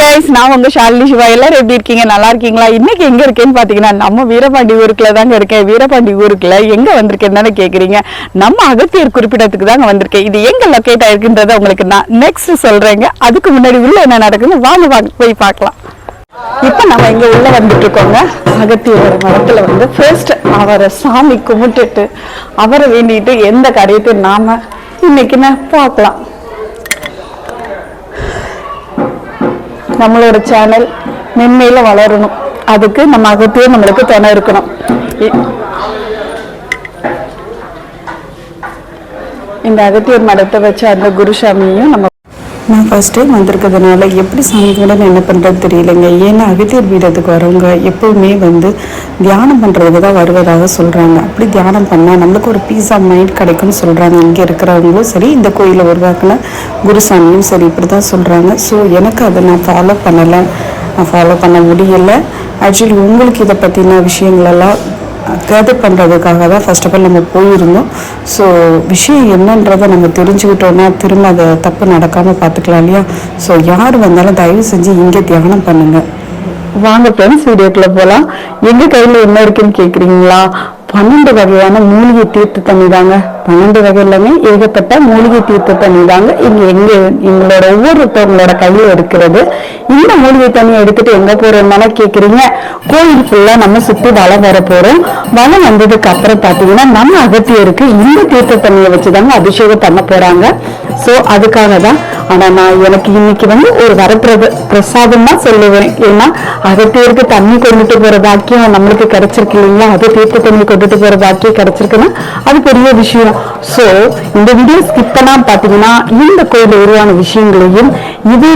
Guys, நான் உங்க ஷாலினி சிவா. எல்லாரும் எப்படி இருக்கீங்க? நல்லா இருக்கீங்களா? இன்னைக்கு எங்க இருக்கேன்னு பாத்தீங்கன்னா நம்ம வீரபாண்டி ஊருக்குள்ள தாங்க இருக்கேன். வீரபாண்டி ஊருக்குள்ள எங்க வந்திருக்கேன்னு கேக்குறீங்க. நம்ம அகத்தியர் குறிப்பிடத்துக்கு தாங்க வந்திருக்கேன். இது எங்க லொக்கேட் ஆயிருக்குன்றத உங்களுக்கு நான் நெக்ஸ்ட் சொல்றேங்க. அதுக்கு முன்னாடி உள்ள என்ன நடக்குன்னு வாங்க போய் பார்க்கலாம். இப்ப நம்ம இங்க உள்ள வந்துட்டு இருக்கோங்க. அகத்தியரோட மரத்துல வந்து ஃபர்ஸ்ட் அவரை சாமி கும்பிட்டுட்டு அவரை வேண்டிட்டு எந்த காரியத்தையும் நாம இன்னைக்கு பார்க்கலாம். நம்மளோட சேனல் மென்மையில வளரணும், அதுக்கு நம்ம அகத்தியே நம்மளுக்கு துணை இருக்கணும். இந்த அகத்தியர் மடத்தை வச்சு அந்த குருசாமியையும் நம்ம நான் ஃபர்ஸ்ட் டைம் வந்திருக்கிறதுனால எப்படி சாமி கூட என்ன பண்ணுறது தெரியலைங்க. ஏன்னா அகத்தியர் பீடத்துக்கு வரவங்க எப்பவுமே வந்து தியானம் பண்ணுறதுக்கு தான் வருவதாக சொல்கிறாங்க. அப்படி தியானம் பண்ணால் நம்மளுக்கு ஒரு பீஸ் ஆஃப் மைண்ட் கிடைக்கும்னு சொல்கிறாங்க. இங்கே இருக்கிறவங்களும் சரி, இந்த கோயிலை உருவாக்கின குருசாமியும் சரி, இப்படி தான் சொல்கிறாங்க. ஸோ எனக்கு அதை நான் ஃபாலோ பண்ண முடியலை. ஆக்சுவலி உங்களுக்கு இதை பற்றின விஷயங்களெல்லாம் கேதர் பண்ணுறதுக்காக தான் ஃபர்ஸ்ட் ஆஃப் ஆல் நம்ம போயிருந்தோம். ஸோ விஷயம் என்னன்றதை நம்ம தெரிஞ்சுக்கிட்டோன்னா திரும்ப அதை தப்பு நடக்காமல் பார்த்துக்கலாம் இல்லையா? ஸோ யார் வந்தாலும் தயவு செஞ்சு இங்கே தியானம் பண்ணுங்கள். வாங்க ஃப்ரெண்ட்ஸ், வீடியோக்குள்ளே போகலாம். எங்கள் கையில் என்ன இருக்குன்னு கேட்குறீங்களா? 12 வகையான மூலிகை தீர்த்த தண்ணி தாங்க. 12 வகையிலுமே ஏகப்பட்ட மூலிகை தீர்த்த தண்ணி தாங்க எங்களோட ஒவ்வொருத்தவங்களோட கையில் இருக்கிறது. இந்த மூலிகை தண்ணியை எடுத்துட்டு எங்க போறோம்னால கேக்குறீங்க. கோயில் ஃபுல்லா நம்ம சுத்தி வளம் வர போறோம். வளம் வந்ததுக்கு அப்புறம் பாத்தீங்கன்னா நம்ம அகத்தியருக்கு இந்த தீர்த்த தண்ணியை வச்சுதாங்க அபிஷேகம் பண்ண போறாங்க. ஸோ அதுக்காக தான். ஆனா நான் எனக்கு இன்னைக்கு வந்து ஒரு பிரசாதம் தான் சொல்லுவேன். ஏன்னா அகத்தியருக்கு தண்ணி கொண்டுட்டு போற பாக்கியம் நம்மளுக்கு கிடைச்சிருக்கு இல்லைங்களா? அது தீர்த்த தண்ணி கொண்டுட்டு போற பாக்கியம் கிடைச்சிருக்குன்னா அது பெரிய விஷயம். ஸோ இந்த வீடியோ ஸ்கிப் பண்ணா பாத்தீங்கன்னா இந்த கோயில் உருவான விஷயங்களையும் இது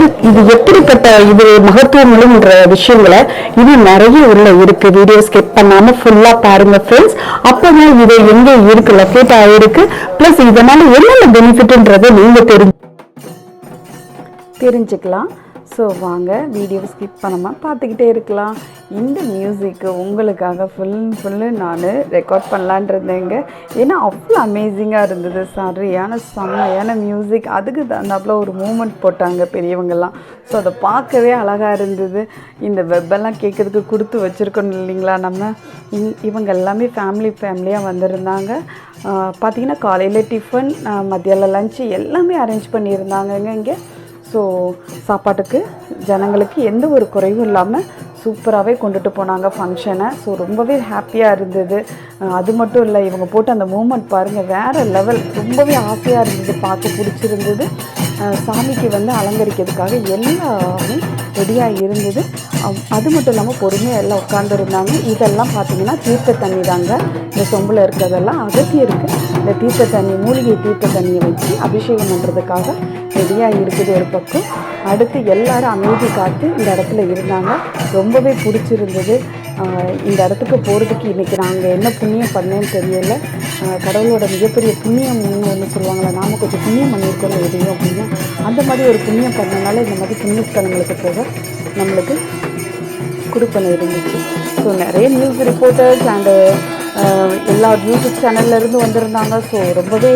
எப்படிப்பட்ட இது மகத்துவங்களும் விஷயங்களை இது நிறைய உள்ள இருக்கு. வீடியோ ஸ்கிப் பண்ணாம ஃபுல்லா பாருங்க ஃப்ரெண்ட்ஸ். அப்பதான் இது எங்க இருக்கு லொக்கேட் ஆயிருக்கு, பிளஸ் இதனால என்னென்ன பெனிஃபிட்ன்றதை நீங்க தெரிஞ்சுக்கலாம். ஸோ வாங்க வீடியோ ஸ்கிப் பண்ணாமல் பார்த்துக்கிட்டே இருக்கலாம். இந்த மியூசிக்கு உங்களுக்காக ஃபுல்லு நான் ரெக்கார்ட் பண்ணலான் இருந்தேங்க. ஏன்னா அவ்வளோ அமேசிங்காக இருந்தது. செம்மையான மியூசிக். அதுக்கு தகுந்தாப்புல ஒரு மூமெண்ட் போட்டாங்க பெரியவங்கெல்லாம். ஸோ அதை பார்க்கவே அழகாக இருந்தது. இந்த வெப்பெல்லாம் கேட்குறதுக்கு கொடுத்து வச்சுருக்கணும் இல்லைங்களா? நம்ம இவங்க எல்லாமே ஃபேமிலியாக வந்திருந்தாங்க. பார்த்திங்கன்னா காலையில் டிஃபன், மத்தியானம் லஞ்சு எல்லாமே அரேஞ்ச் பண்ணியிருந்தாங்கங்க இங்கே. ஸோ சாப்பாட்டுக்கு ஜனங்களுக்கு எந்த ஒரு குறைவும் இல்லாமல் சூப்பராகவே கொண்டுட்டு போனாங்க ஃபங்க்ஷனை. ஸோ ரொம்பவே ஹாப்பியாக இருந்தது. அது மட்டும் இல்லை, இவங்க போட்டு அந்த மூமெண்ட் பாருங்கள், வேறு லெவல். ரொம்பவே ஆசையாக இருந்தது, பார்க்க பிடிச்சிருந்தது. சாமிக்கு வந்து அலங்கரிக்கிறதுக்காக எல்லாமே ரெடியாக இருந்தது. அது மட்டும் இல்லாமல் பொறுமையாக எல்லாம் உட்காந்துருந்தாங்க. இதெல்லாம் பார்த்திங்கன்னா தீர்த்த தண்ணி தாங்க. இந்த சொம்பில் இருக்கிறதெல்லாம் அகத்தியருக்கு இந்த தீர்த்த தண்ணி, மூலிகை தீர்த்த தண்ணியை வச்சு அபிஷேகம் பண்ணுறதுக்காக ரெடியாக இருக்குது ஒரு பக்கம். அடுத்து எல்லாரும் அமைதி காத்து இந்த இடத்துல இருந்தாங்க. ரொம்பவே பிடிச்சிருந்தது. இந்த இடத்துக்கு போகிறதுக்கு இன்றைக்கி நாங்கள் என்ன புண்ணியம் பண்ணேன்னு தெரியலை. கடவுளோட மிகப்பெரிய புண்ணியம்னு ஒன்று சொல்லுவாங்களே, நாம் கொஞ்சம் புண்ணியம் பண்ணியிருக்கோம் எதையும் அப்படின்னா, அந்த மாதிரி ஒரு புண்ணியம் பண்ணனால இந்த மாதிரி புண்ணியஸ்தலங்களுக்கு போக நம்மளுக்கு கொடுப்பனை இருந்துச்சு. ஸோ நிறைய நியூஸ் ரிப்போர்ட்டர்ஸ் அண்டு எல்லா யூடியூப் சேனல்லேருந்து வந்திருந்தாங்க. ஸோ ரொம்பவே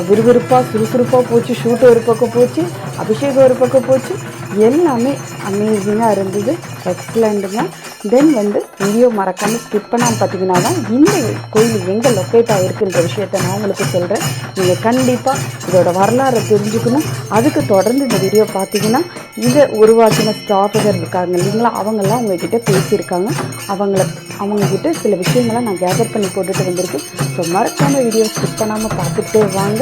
விறுவிறுப்பாக சுறுசுறுப்பாக போச்சு. ஷூட்டு ஒரு பக்கம் போச்சு, அபிஷேகம் ஒரு பக்கம் போச்சு. எல்லாமே அமேசிங்காக இருந்தது. எக்ஸலண்ட்டுங்க. தென் வந்து வீடியோ மறக்காமல் ஸ்கிப் பண்ணாமல் பார்த்தீங்கன்னா தான் இந்த கோயில் எங்கே லொக்கேட் ஆகிருக்குன்ற விஷயத்த நான் உங்களுக்கு சொல்கிறேன். நீங்கள் கண்டிப்பாக இதோட வரலாறை தெரிஞ்சுக்கணும். அதுக்கு தொடர்ந்து இந்த வீடியோ பார்த்தீங்கன்னா இதை உருவாக்கின ஸ்தாபகர் இருக்காங்க இல்லைங்களா, அவங்கெல்லாம் உங்ககிட்ட பேசியிருக்காங்க. அவங்கக்கிட்ட சில விஷயங்களை நான் கேதர் பண்ணி போட்டுட்டு வந்திருக்கேன். ஸோ மறக்காமல் வீடியோ ஸ்கிப் பண்ணாமல் பார்த்துட்டே வாங்க.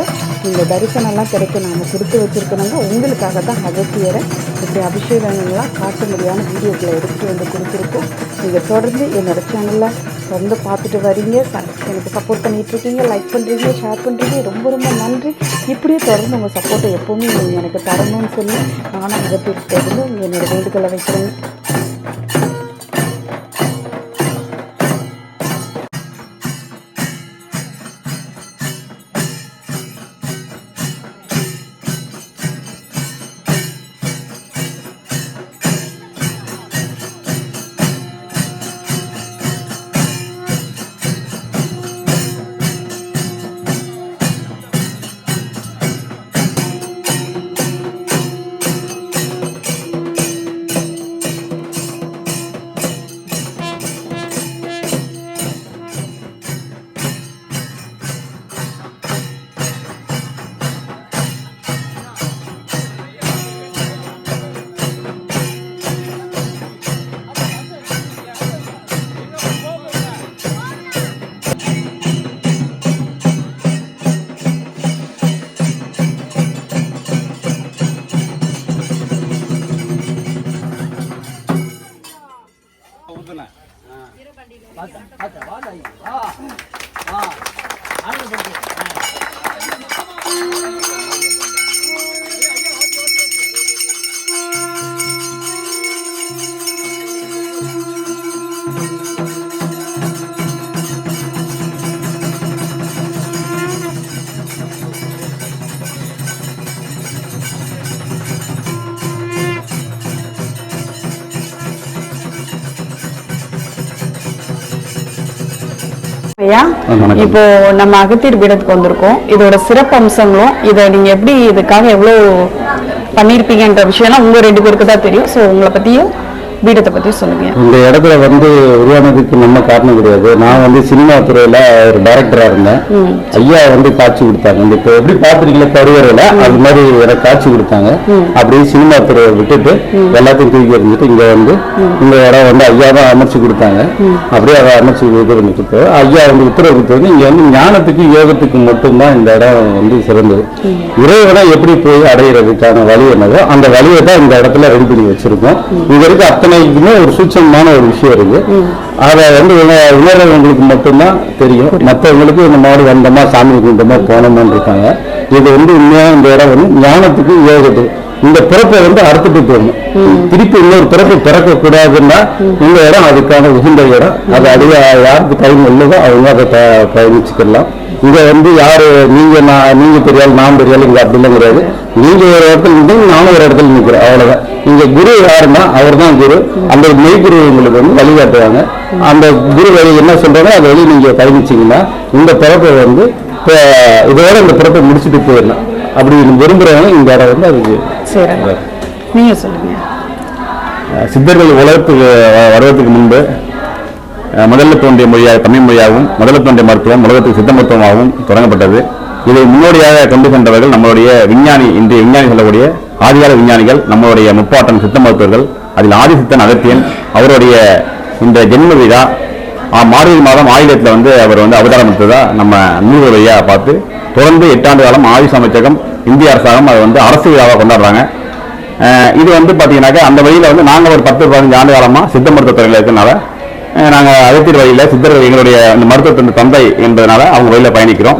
இந்த தரிசனம்லாம் கிடைக்க நாம் கொடுத்து வச்சுருக்கணுங்க. உங்களுக்காக தான் அகத்தியரை இப்படி அபிஷேகங்கள்லாம் காட்ட முடியாத வீடியோக்களை எடுத்துகிட்டு வந்து கொடுத்துருக்கோம். நீங்கள் தொடர்ந்து என்னோடய சேனலில் தொடர்ந்து பார்த்துட்டு வரீங்க, எனக்கு சப்போர்ட் பண்ணிகிட்ருக்கீங்க, லைக் பண்ணுறீங்க, ஷேர் பண்ணுறீங்க. ரொம்ப ரொம்ப நன்றி. இப்படியே தொடர்ந்து உங்கள் சப்போர்ட்டை எப்போவுமே நீங்கள் எனக்கு தரணும்னு சொல்லி நானும் அகத்தியர்கிட்ட இருந்து என்னோடய வேண்டுதலை வைக்கிறேன். ஐயா, இப்போ நம்ம அகத்தியர் பீடத்துக்கு வந்திருக்கோம். இதோட சிறப்பு அம்சங்களும் இதை நீங்க எப்படி இதுக்காக எவ்வளவு பண்ணிருப்பீங்கன்ற விஷயம்லாம் உங்க 2 பேருக்கு தான் தெரியும். ஸோ உங்களை பத்தியும் பீடத்தை பத்தி சொல்லுங்க. இந்த இடத்துல உருவானதுக்கு நம்ம காரணம் கிடையாது. நான் சினிமா துறையில ஒரு டைரக்டரா இருந்தேன். ஐயா காட்சி கொடுத்தாங்க. இப்போ எப்படி பாத்துருக்கீங்களா கருவறையில அது மாதிரி எனக்கு காட்சி கொடுத்தாங்க. அப்படியே சினிமா துறையை விட்டுட்டு எல்லாத்தையும் தூக்கி எறிஞ்சிட்டு இங்க இந்த இடம் ஐயா தான் அமைச்சு கொடுத்தாங்க. அப்படியே அதை அமைச்சு இது பண்ணி கொடுத்தாரு. ஐயா உத்தரவு கொடுத்தது இங்க ஞானத்துக்கு யோகத்துக்கு மட்டும்தான் இந்த இடம் சிறந்தது. இறைவனை எப்படி போய் அடையிறதுக்கான வழி என்னதோ அந்த வழியை தான் இந்த இடத்துல ரெடி பண்ணி வச்சிருக்கோம். இங்க இருக்க அத்தனைக்குமே ஒரு சூட்சமான ஒரு விஷயம் இருக்கு. அதை உணர்றவங்களுக்கு மட்டும்தான் தெரியும். மற்றவங்களுக்கு இந்த மாதிரி வந்தோமா சாமி குண்டமா போனோமான்னு இருக்காங்க. இது உண்மையா இந்த இடம் ஞானத்துக்கு யோகத்துக்கு இந்த பிறப்பை அறுத்துட்டு போகணும். திருப்பி இன்னொரு பிறப்பை பிறக்க கூடாதுன்னா இந்த இடம் அதுக்கான உகந்த இடம். அது அதிக யாருக்கு டைம் உள்ளதோ அவங்க அதை பயணிச்சுக்கலாம். இங்க யாரு நீங்க பெரியாள் நான் பெரியாள் இங்க அப்படிலாம் கிடையாது. நீங்க ஒரு இடத்துல இருந்து நானும் ஒரு இடத்துல நிற்கிறேன், அவ்வளவுதான். இங்க குரு யாருன்னா அவர் தான் குரு. அந்த மெய்குரு உங்களுக்கு வழிகாட்டுவாங்க. அந்த குரு வழி என்ன சொல்றாங்க அதை வழி நீங்க பயணிச்சீங்கன்னா இந்த பிறப்பை இதோட இந்த பிறப்பை முடிச்சுட்டு போயிடலாம். அப்படி விரும்புறவங்க இந்த இடம் அதுக்கு நீங்க சொல்லுங்க. சித்தர்கள் உலகத்துக்கு வருவதற்கு முன்பு முதல்ல தோன்றிய மொழியாக தமிழ் மொழியாகவும் முதல்ல தோன்றிய மருத்துவம் உலகத்துக்கு சித்த மருத்துவமாகவும் தொடங்கப்பட்டது. இதை முன்னோடியாக கொண்டு சென்றவர்கள் நம்மளுடைய விஞ்ஞானி, இன்றைய விஞ்ஞானி சொல்லக்கூடிய ஆதிகால விஞ்ஞானிகள், நம்மளுடைய முப்பாட்டன் சித்த மருத்துவர்கள். அதில் ஆதிசித்தன் அகத்தியன் அவருடைய இந்த ஜென்ம விழா மார்கழி மாதம் ஆயுதத்தில் அவர் அவதாரம் எடுத்ததா நம்ம நூறு வழியாக பார்த்து தொடர்ந்து 8 ஆண்டு காலம் ஆயுஷ் அமைச்சகம் இந்திய அரசாங்கம் அதை அரசு விழாவாக கொண்டாடுறாங்க. இது பார்த்தீங்கன்னாக்கா அந்த வழியில் நாங்கள் ஒரு 10-15 ஆண்டு காலமாக சித்த மருத்துவ துறையில் இருக்கிறனால நாங்கள் அகத்தியர் வழியில் சித்தர்கள் எங்களுடைய அந்த மருத்துவத்தின் தந்தை என்பதனால அவங்க வழியில் பயணிக்கிறோம்.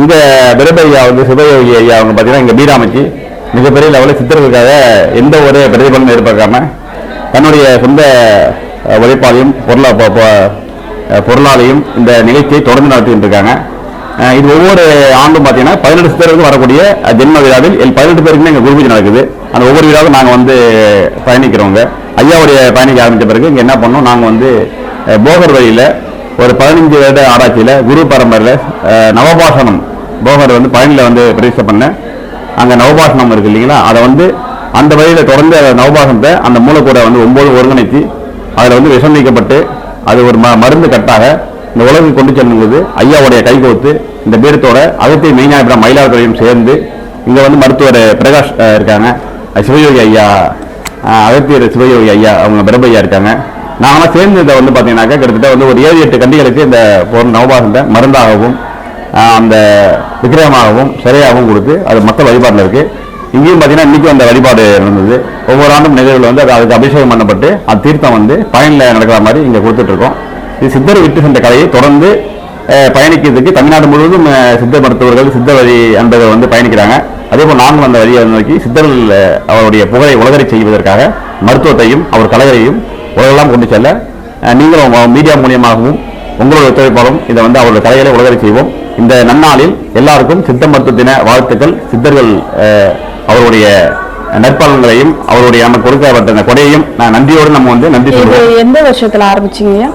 இந்த பிரபையா சிவயோகி ஐயா அவங்க பார்த்தீங்கன்னா இங்கே பீடாமைச்சு மிகப்பெரிய லெவலில் சித்தர்களுக்காக எந்த ஒரு பிரதிபலனும் எதிர்பார்க்காம தன்னுடைய சொந்த உழைப்பாலையும் பொருளாலையும் இந்த நிகழ்ச்சியை தொடர்ந்து நடத்திட்டு இருக்காங்க. இது ஒவ்வொரு ஆண்டும் பார்த்தீங்கன்னா 18 சித்தர்களுக்கு வரக்கூடிய ஜென்ம விழாவில் 18 பேருக்குமே எங்கள் குரு பூஜை நடக்குது. அந்த ஒவ்வொரு விழாவும் நாங்கள் பயணிக்கிறோங்க. ஐயாவுடைய பயணிக்க ஆரம்பித்த பிறகு இங்கே என்ன பண்ணோம், நாங்கள் போகர் வழியில் ஒரு 15 வருட ஆராய்ச்சியில் குரு பரம்பரையில் நவபாசனம் போகர் பழனியில் பிரதிஷ்டை பண்ண அங்கே நவபாசனம் இருக்கு இல்லைங்களா, அதை அந்த வழியில் தொடர்ந்து நவபாசனத்தை அந்த மூலக்கூட 9 ஒருங்கிணைத்து அதில் விஷம் நீக்கப்பட்டு அது ஒரு மருந்து கட்டாக இந்த உலகம் கொண்டு செல்லும்போது ஐயாவுடைய கைகோத்து இந்த பீடத்தோட அகத்திய மெய்ஞானிபுரம் மயிலாடுதுறையும் சேர்ந்து இங்கே மருத்துவர் பிரகாஷ் இருக்காங்க, சிவயோகி ஐயா, அகத்தியர் சிவயோகி ஐயா அவங்க பிரபையா இருக்காங்க. நாங்களாம் சேர்ந்து இதை பார்த்தீங்கன்னாக்கா கிட்டத்தட்ட ஒரு 7-8 கண்டிகளுக்கு இந்த நவபாசனத்தை மருந்தாகவும் அந்த விக்கிரகமாகவும் சிறையாகவும் கொடுத்து அது மக்கள் வழிபாட்டில் இருக்குது. இங்கேயும் பார்த்தீங்கன்னா இன்றைக்கும் அந்த வழிபாடு நடந்தது. ஒவ்வொரு ஆண்டும் நிகழ்வுகள் அதுக்கு அபிஷேகம் பண்ணப்பட்டு அது தீர்த்தம் பயனில் நடக்கிற மாதிரி இங்கே கொடுத்துட்ருக்கோம். இது சித்தர் விட்டு சென்ற கலையை தொடர்ந்து பயணிக்கிறதுக்கு தமிழ்நாடு முழுவதும் சித்த மருத்துவர்கள் சித்த வழி அன்பர்கள் பயணிக்கிறாங்க. அதேபோல் நாங்களும் அந்த வழியை நோக்கி சித்தர்கள் அவருடைய புகழை உலகரை செய்வதற்காக மருத்துவத்தையும் அவர் கலைகளையும் உலகெல்லாம் கொண்டு செல்ல நீங்களும் மீடியா மூலியமாகவும் உங்களோட ஒத்துழைப்பாலும் இதை அவருடைய கலைகளை உலகரை செய்வோம். இந்த நன்னாளில் எல்லாருக்கும் சித்த மருத்துவ தின வாழ்த்துக்கள். சித்தர்கள் அவருடைய நற்பலன்களையும் அவருடைய நமக்கு கொடுக்கப்பட்ட கொடையையும் நான் நன்றியோடு நம்ம நன்றி சொல்றோம். எந்த வருஷத்துல ஆரம்பிச்சீங்க?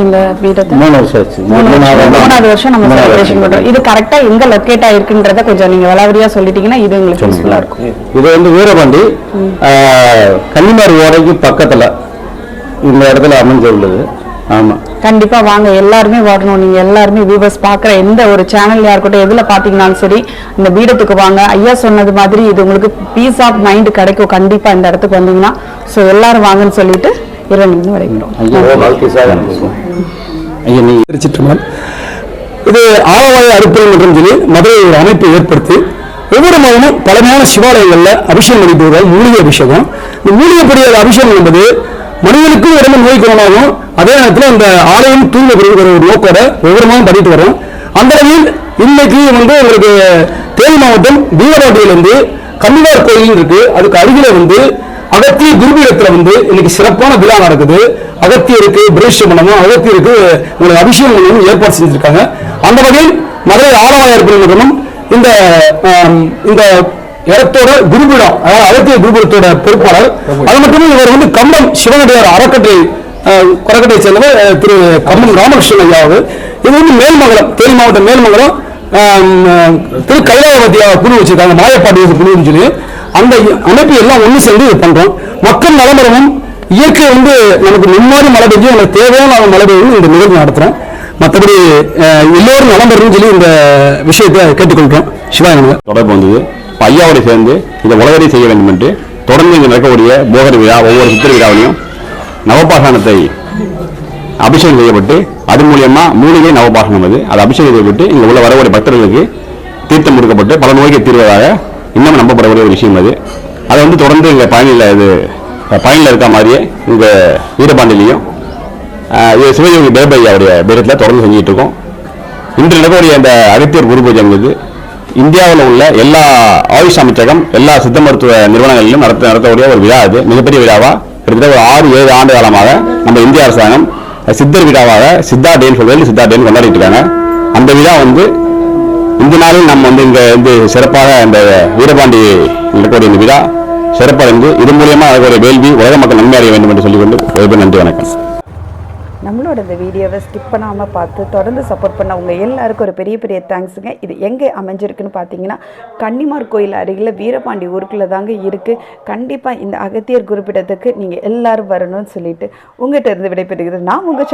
இந்த பீடத்தை 3 வருஷம் ஆச்சு. 3வது வருஷம் நம்ம செலிப்ரேஷன் பண்றோம். இது கரெக்டா எங்க லொகேட் ஆயிருக்குன்றத கொஞ்சம் நீங்க விலாவரியா சொல்லிட்டீங்கன்னா இது உங்களுக்கு யூஸ்ஃபுல்லா இருக்கும். இது வீரபாண்டி கன்னிமார் ஓடைக்கு பக்கத்துல இந்த இடத்துல அமைஞ்சுள்ளது. ஆமா, கண்டிப்பா வாங்க, எல்லாருமே வரணும். நீங்க எல்லாருமே வியூவர்ஸ் பாக்குற எந்த ஒரு சேனல் இருக்கட்டும் எதுல பாத்தீங்கன்னாலும் சரி இந்த பீடத்துக்கு வாங்க. ஐயா சொன்னது மாதிரி இது உங்களுக்கு பீஸ் ஆஃப் மைண்ட் கிடைக்கும் கண்டிப்பா இந்த இடத்துக்கு வந்தீங்கன்னா. ஸோ எல்லாரும் வாங்கன்னு சொல்லிட்டு இறைவன் வரைக்கிறோம். இது ஆலவாய அறுப்பல் மற்றும் சொல்லி மதுரை ஒரு அமைப்பை ஏற்படுத்தி ஒவ்வொரு மாதமும் பழமையான சிவாலயங்கள்ல அபிஷேகம் நடைபெறுவதால் மூலிகை அபிஷேகம். இந்த மூலிகை பொடியாத அபிஷேகம் என்பது மனிதனுக்கு உடம்பு நோய் குணமாகும், அதே நேரத்தில் இந்த ஆலயம் தூங்கப்படுகிற ஒரு நோக்கோட ஒவ்வொரு மாதம் பண்ணிட்டு வரோம். அந்த வகையில் இன்னைக்கு வந்து உங்களுக்கு தேனி மாவட்டம் வீரபாண்டியிலிருந்து கன்னிவார் கோயில் இருக்கு, அதுக்கு அருகில வந்து அகத்திய குருபீடத்துல வந்து இன்னைக்கு சிறப்பான விழா நடக்குது. அகத்தியருக்கு பிரேஷம் பண்ணணும், அகத்தியருக்கு உங்களுக்கு அபிஷேகம் பண்ணணும் ஏற்பாடு செஞ்சிருக்காங்க. அந்த வகையில் மதுரை ஆலவாயார் மன்றமும் இந்த இந்த இடத்தோட குருபீடம், அதாவது அகத்திய குருபீடத்தோட பொறுப்பாளர், அது மட்டும் இவர் வந்து கம்பம் சிவனடியார் அறக்கட்டளை சேர்ந்தவர் திரு கம்பம் ராமகிருஷ்ணன் ஐயாவு. இது வந்து மேல்மங்கலம், தேனி மாவட்டம் மேல்மங்கலம் திரு கைலாவதியா குழு வச்சிருக்காங்க, மாயப்பாடி குழுன்னு சொல்லி. அந்த அமைப்பு எல்லாம் ஒன்று சேர்ந்து இது பண்றோம். மக்கள் நலமரமும் இயற்கை வந்து நமக்கு முன்னாடி மழை பெய்யும், நமக்கு தேவையான மழை பெய்யும் இந்த நிகழ்வு நடத்துறோம். மற்றபடி எல்லோரும் நலம் பெறும் சொல்லி இந்த விஷயத்தை கேட்டுக்கொள்கிறோம். சிவாய தொடர்பு வந்தது. ஐயாவோட சேர்ந்து இதை உலகத்தை செய்ய வேண்டும் என்று தொடர்ந்து இங்கே நடக்கக்கூடிய போகர் விழா, ஒவ்வொரு சித்திரை விழாவிலையும் நவபாசனத்தை அபிஷேகம் செய்யப்பட்டு அது மூலியமா மூலிகை நவபாசனம் அது அபிஷேகம் செய்யப்பட்டு இங்கே உள்ள வரக்கூடிய பக்தர்களுக்கு தீர்த்தம் கொடுக்கப்பட்டு பல நோய்கள் தீர்வதாக இன்னும் நம்பப்படக்கூடிய ஒரு விஷயம் அது. அதை வந்து தொடர்ந்து இங்கே பயனில் இருக்க மாதிரியே இங்கே வீரபாண்டிலையும் சிவயோகி தேவபையாவுடைய பேரத்தில் தொடர்ந்து செஞ்சுட்டு இருக்கோம். இன்று நடக்கக்கூடிய இந்த அகத்தியர் குரு பூஜை என்பது இந்தியாவில் உள்ள எல்லா ஆயுஷ் அமைச்சகம், எல்லா சித்த மருத்துவ நிறுவனங்களிலும் நடத்தக்கூடிய ஒரு விழா. அது மிகப்பெரிய விழாவா கிட்டத்தட்ட ஒரு 6-7 ஆண்டு காலமாக நம்ம இந்திய அரசாங்கம் சித்தர் விழாவாக சித்தா டேன்னு சொல்வது சித்தா டேன்னு கொண்டாடிட்டு இருக்காங்க. அந்த விழா வந்து இந்த நாளில் நம்ம வந்து இங்கே வந்து சிறப்பாக இந்த வீரபாண்டி நடக்கக்கூடிய இந்த விழா சிறப்படைந்து இது மூலியமாக அதற்குரிய வேள்வி உலக மக்கள் நன்மை அடைய வேண்டும் என்று சொல்லிக்கொண்டு நன்றி, வணக்கம். நம்மளோட இந்த வீடியோவை ஸ்கிப் பண்ணாமல் பார்த்து தொடர்ந்து சப்போர்ட் பண்ண உங்கள் எல்லாருக்கும் ஒரு பெரிய பெரிய தேங்க்ஸுங்க. இது எங்கே அமைஞ்சிருக்குன்னு பார்த்தீங்கன்னா கன்னிமார் கோயில் அருகில் வீரபாண்டி ஊருக்குள்ளே தாங்க இருக்குது. கண்டிப்பாக இந்த அகத்தியர் குறிப்பிடத்துக்கு நீங்கள் எல்லோரும் வரணும்னு சொல்லிட்டு உங்கள்கிட்ட இருந்து விடைபெறுகிறது நான் உங்கள்